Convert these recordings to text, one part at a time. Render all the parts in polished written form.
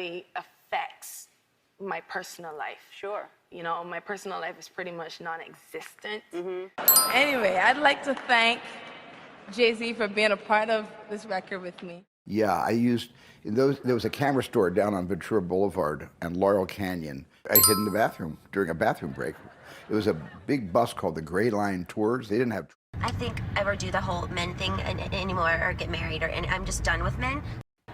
really affects my personal life. Sure. You know, my personal life is pretty much non-existent. Anyway, I'd like to thank Jay-Z for being a part of this record with me. Yeah, there was a camera store down on Ventura Boulevard and Laurel Canyon. I hid in the bathroom during a bathroom break. It was a big bus called the Gray Line Tours. They didn't have. I think ever do the whole men thing anymore or get married, and I'm just done with men.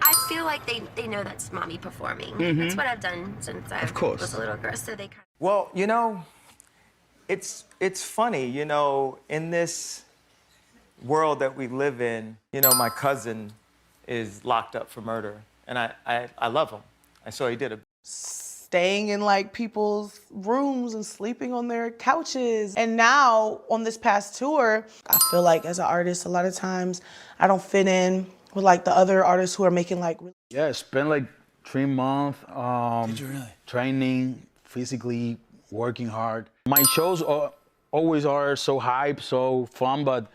I feel like they know that's mommy performing. That's what I've done since I was a little girl, so they kind of... Well, you know, it's funny, you know, in this world that we live in, you know, my cousin is locked up for murder, and I love him. I saw he did it. Staying in like people's rooms and sleeping on their couches. And now on this past tour, I feel like as an artist, a lot of times I don't fit in with like the other artists who are making like... Yeah, I spent like 3 months Did you really? training, physically working hard. My shows always are so hype, so fun, but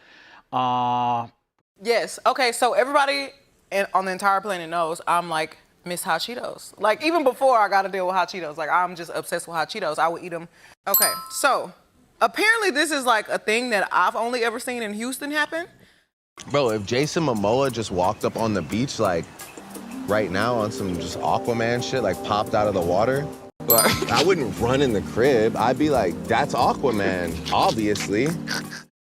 Yes, okay, so everybody on the entire planet knows I'm like Miss Hot Cheetos. Like even before I got to deal with Hot Cheetos, like I'm just obsessed with Hot Cheetos. I would eat them. Okay, so apparently this is like a thing that I've only ever seen in Houston happen. Bro, if Jason Momoa just walked up on the beach, like, right now on some just Aquaman shit, like, popped out of the water, I wouldn't run in the crib. I'd be like, that's Aquaman, obviously.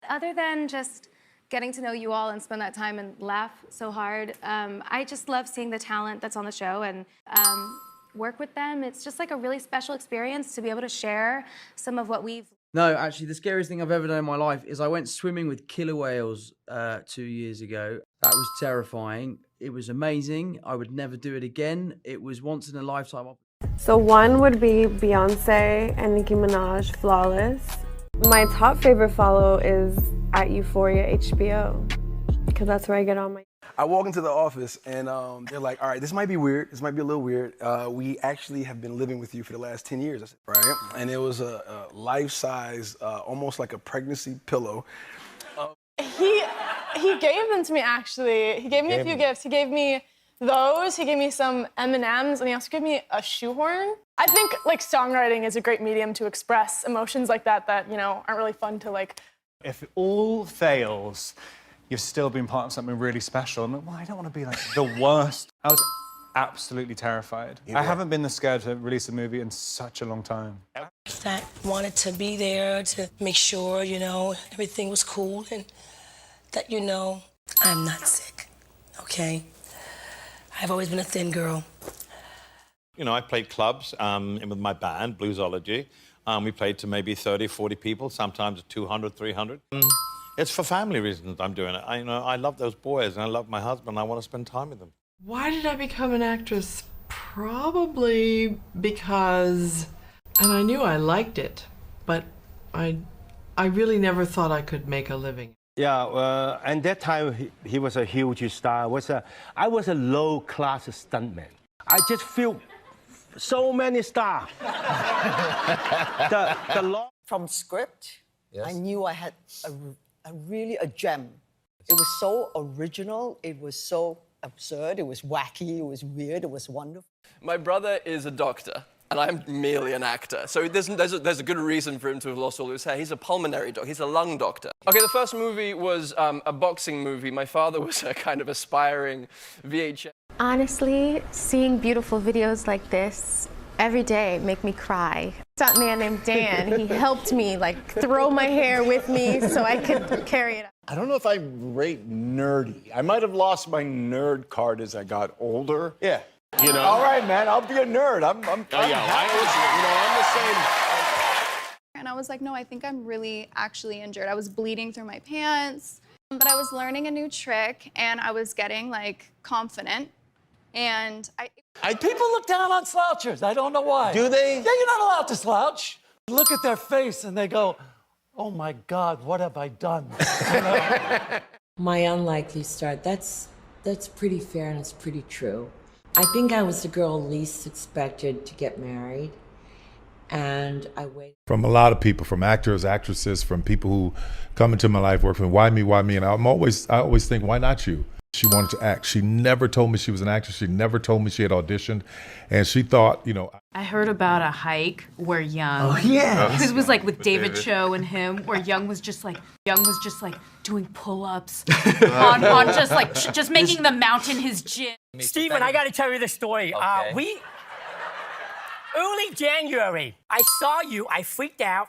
Other than just getting to know you all and spend that time and laugh so hard, I just love seeing the talent that's on the show and work with them. It's just like a really special experience to be able to share some of what we've... No, actually, the scariest thing I've ever done in my life is I went swimming with killer whales 2 years ago. That was terrifying. It was amazing. I would never do it again. It was once in a lifetime. So one would be Beyonce and Nicki Minaj, Flawless. My top favorite follow is at Euphoria HBO, because that's where I get all my... I walk into the office and they're like, all right, this might be weird. This might be a little weird. We actually have been living with you for the last 10 years, I said, right? And it was a life-size, almost like a pregnancy pillow. He gave them to me, actually. He gave me a few gifts. He gave me those. He gave me some M&Ms, and he also gave me a shoehorn. I think like songwriting is a great medium to express emotions like that, you know, aren't really fun to like... If it all fails, you've still been part of something really special. I'm like, well, I don't want to be like the worst. I was absolutely terrified. I haven't been this scared to release a movie in such a long time. That wanted to be there to make sure, you know, everything was cool and that, you know, I'm not sick, okay? I've always been a thin girl. You know, I played clubs with my band, Bluesology. We played to maybe 30, 40 people, sometimes 200, 300. It's for family reasons I'm doing it. I love those boys and I love my husband. I want to spend time with them. Why did I become an actress? Probably because, and I knew I liked it, but I really never thought I could make a living. Yeah, and that time he was a huge star. I was a low-class stuntman. I just feel so many stars. From script, I knew I had really a gem. It was so original, it was so absurd, it was wacky, it was weird, it was wonderful. My brother is a doctor, and I'm merely an actor. So there's a good reason for him to have lost all his hair. He's a pulmonary doctor, he's a lung doctor. Okay, the first movie was a boxing movie. My father was a kind of aspiring VHS. Honestly, seeing beautiful videos like this every day make me cry. Stuntman named Dan, he helped me like throw my hair with me so I could carry it up. I don't know if I rate nerdy. I might have lost my nerd card as I got older. Yeah. You know? All right, man, I'll be a nerd. I'm I'm the same. And I was like, no, I think I'm really actually injured. I was bleeding through my pants, but I was learning a new trick and I was getting like confident. And People look down on slouchers. I don't know why. Do they? Yeah, you're not allowed to slouch. Look at their face and they go, oh my God, what have I done? You know? My unlikely start, that's pretty fair and it's pretty true. I think I was the girl least expected to get married, and I waited. From a lot of people, from actors, actresses, from people who come into my life, work for me, why me, and I always think, why not you? She wanted to act. She never told me she was an actress. She never told me she had auditioned. And she thought, you know. I heard about a hike where Young. Oh, yeah. This was like with David Cho and him, where Young was just like doing pull-ups on just making the mountain his gym. Steven, I got to tell you the story. Early January, I saw you, I freaked out,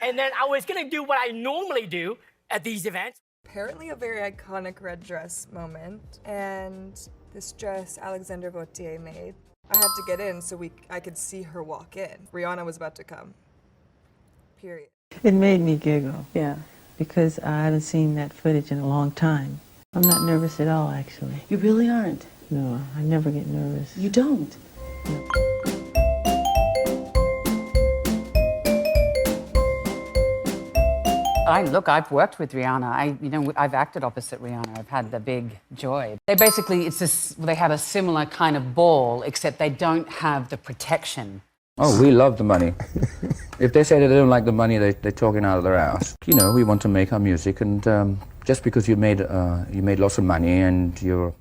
and then I was gonna do what I normally do at these events. Apparently a very iconic red dress moment, and this dress Alexander Vautier made. I had to get in so I could see her walk in. Rihanna was about to come. Period. It made me giggle. Yeah. Because I haven't seen that footage in a long time. I'm not nervous at all, actually. You really aren't? No, I never get nervous. You don't? No. I've worked with Rihanna. I've acted opposite Rihanna. I've had the big joy. They basically, they have a similar kind of ball, except they don't have the protection. Oh, we love the money. If they say they don't like the money, they're talking out of their ass. You know, we want to make our music, and just because you made lots of money and you're